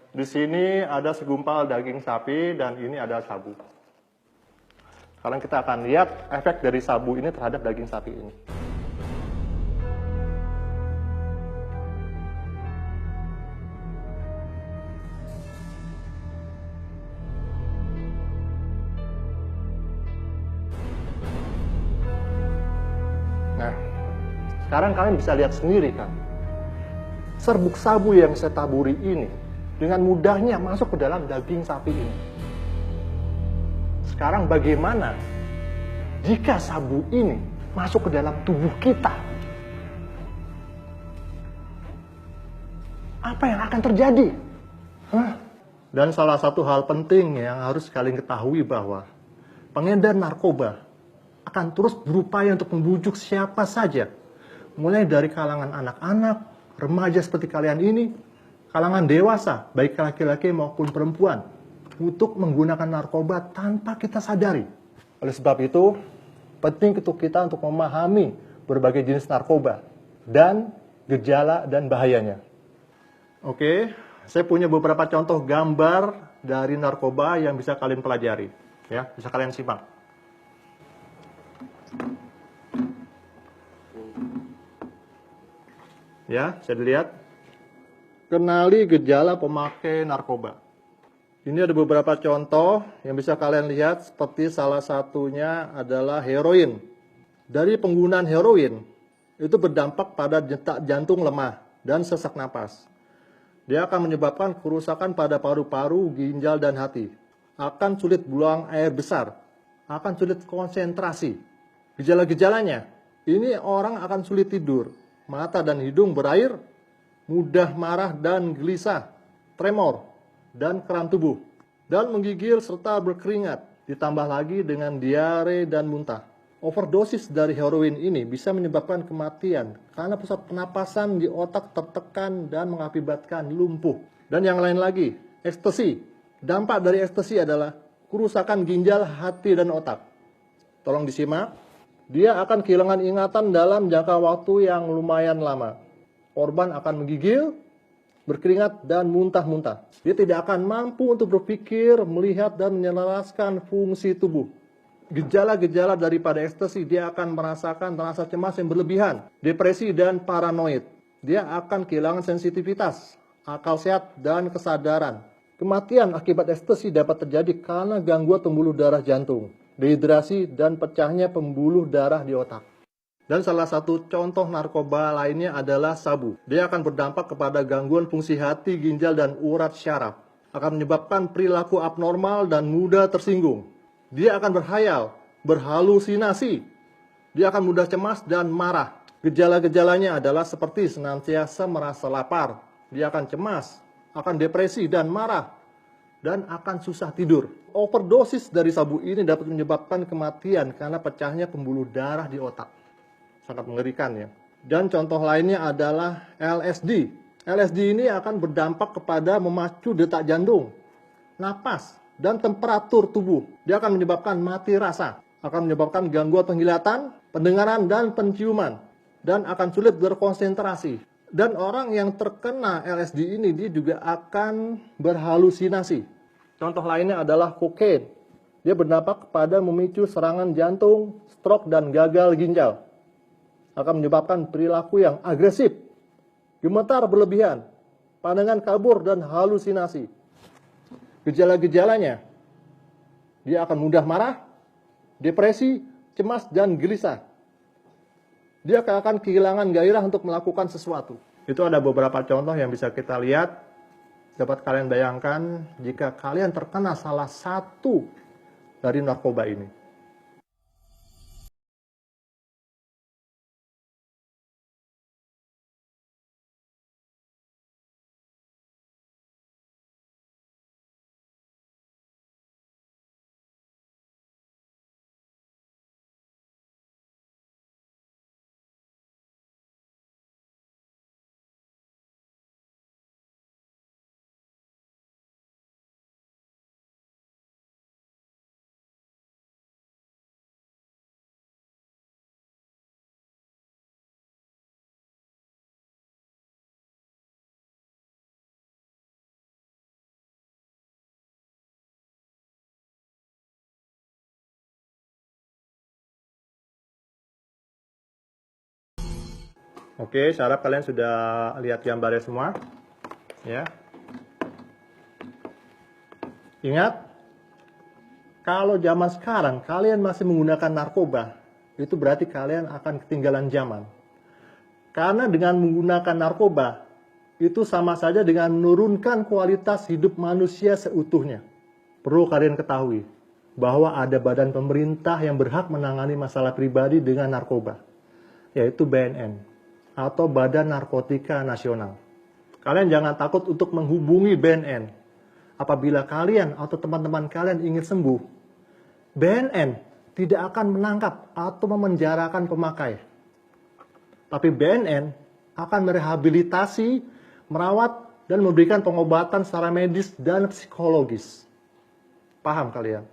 Di sini ada segumpal daging sapi dan ini ada sabu. Sekarang kita akan lihat efek dari sabu ini terhadap daging sapi ini. Nah, sekarang kalian bisa lihat sendiri kan, serbuk sabu yang saya taburi ini dengan mudahnya masuk ke dalam daging sapi ini. Sekarang bagaimana jika sabu ini masuk ke dalam tubuh kita? Apa yang akan terjadi? Dan salah satu hal penting yang harus kalian ketahui bahwa pengedar narkoba akan terus berupaya untuk membujuk siapa saja, mulai dari kalangan anak-anak, remaja seperti kalian ini, kalangan dewasa, baik laki-laki maupun perempuan, untuk menggunakan narkoba tanpa kita sadari. Oleh sebab itu, penting untuk kita untuk memahami berbagai jenis narkoba dan gejala dan bahayanya. Oke, saya punya beberapa contoh gambar dari narkoba yang bisa kalian pelajari. Ya, bisa kalian simak. Ya, saya lihat. Kenali gejala pemakai narkoba. Ini ada beberapa contoh yang bisa kalian lihat, seperti salah satunya adalah heroin. Dari penggunaan heroin, itu berdampak pada detak jantung lemah dan sesak napas. Dia akan menyebabkan kerusakan pada paru-paru, ginjal, dan hati. Akan sulit buang air besar. Akan sulit konsentrasi. Gejala-gejalanya, ini orang akan sulit tidur. Mata dan hidung berair, mudah marah dan gelisah, tremor, dan kram tubuh, dan menggigil serta berkeringat, ditambah lagi dengan diare dan muntah. Overdosis dari heroin ini bisa menyebabkan kematian karena pusat penapasan di otak tertekan dan mengakibatkan lumpuh. Dan yang lain lagi, ekstasi. Dampak dari ekstasi adalah kerusakan ginjal, hati, dan otak. Tolong disimak. Dia akan kehilangan ingatan dalam jangka waktu yang lumayan lama. Korban akan menggigil, berkeringat, dan muntah-muntah. Dia tidak akan mampu untuk berpikir, melihat, dan menyelaraskan fungsi tubuh. Gejala-gejala daripada ekstasi, dia akan merasakan rasa cemas yang berlebihan, depresi, dan paranoid. Dia akan kehilangan sensitivitas, akal sehat, dan kesadaran. Kematian akibat ekstasi dapat terjadi karena gangguan pembuluh darah jantung, dehidrasi, dan pecahnya pembuluh darah di otak. Dan salah satu contoh narkoba lainnya adalah sabu. Dia akan berdampak kepada gangguan fungsi hati, ginjal, dan urat syaraf. Akan menyebabkan perilaku abnormal dan mudah tersinggung. Dia akan berhayal, berhalusinasi. Dia akan mudah cemas dan marah. Gejala-gejalanya adalah seperti senantiasa merasa lapar. Dia akan cemas, akan depresi dan marah, dan akan susah tidur. Overdosis dari sabu ini dapat menyebabkan kematian karena pecahnya pembuluh darah di otak. Sangat mengerikan ya. Dan contoh lainnya adalah LSD. LSD ini akan berdampak kepada memacu detak jantung, napas, dan temperatur tubuh. Dia akan menyebabkan mati rasa, akan menyebabkan gangguan penglihatan, pendengaran, dan penciuman, dan akan sulit berkonsentrasi. Dan orang yang terkena LSD ini dia juga akan berhalusinasi. Contoh lainnya adalah kokain. Dia berdampak kepada memicu serangan jantung, stroke, dan gagal ginjal. Akan menyebabkan perilaku yang agresif, gemetar berlebihan, pandangan kabur, dan halusinasi. Gejala-gejalanya, dia akan mudah marah, depresi, cemas, dan gelisah. Dia akan kehilangan gairah untuk melakukan sesuatu. Itu ada beberapa contoh yang bisa kita lihat. Dapat kalian bayangkan jika kalian terkena salah satu dari narkoba ini. Oke, saya harap kalian sudah lihat gambarnya semua. Ya. Ingat, kalau zaman sekarang kalian masih menggunakan narkoba, itu berarti kalian akan ketinggalan zaman. Karena dengan menggunakan narkoba, itu sama saja dengan menurunkan kualitas hidup manusia seutuhnya. Perlu kalian ketahui bahwa ada badan pemerintah yang berhak menangani masalah pribadi dengan narkoba, yaitu BNN atau Badan Narkotika Nasional. Kalian jangan takut untuk menghubungi BNN. Apabila kalian atau teman-teman kalian ingin sembuh, BNN tidak akan menangkap atau memenjarakan pemakai. Tapi BNN akan merehabilitasi, merawat, dan memberikan pengobatan secara medis dan psikologis. Paham kalian?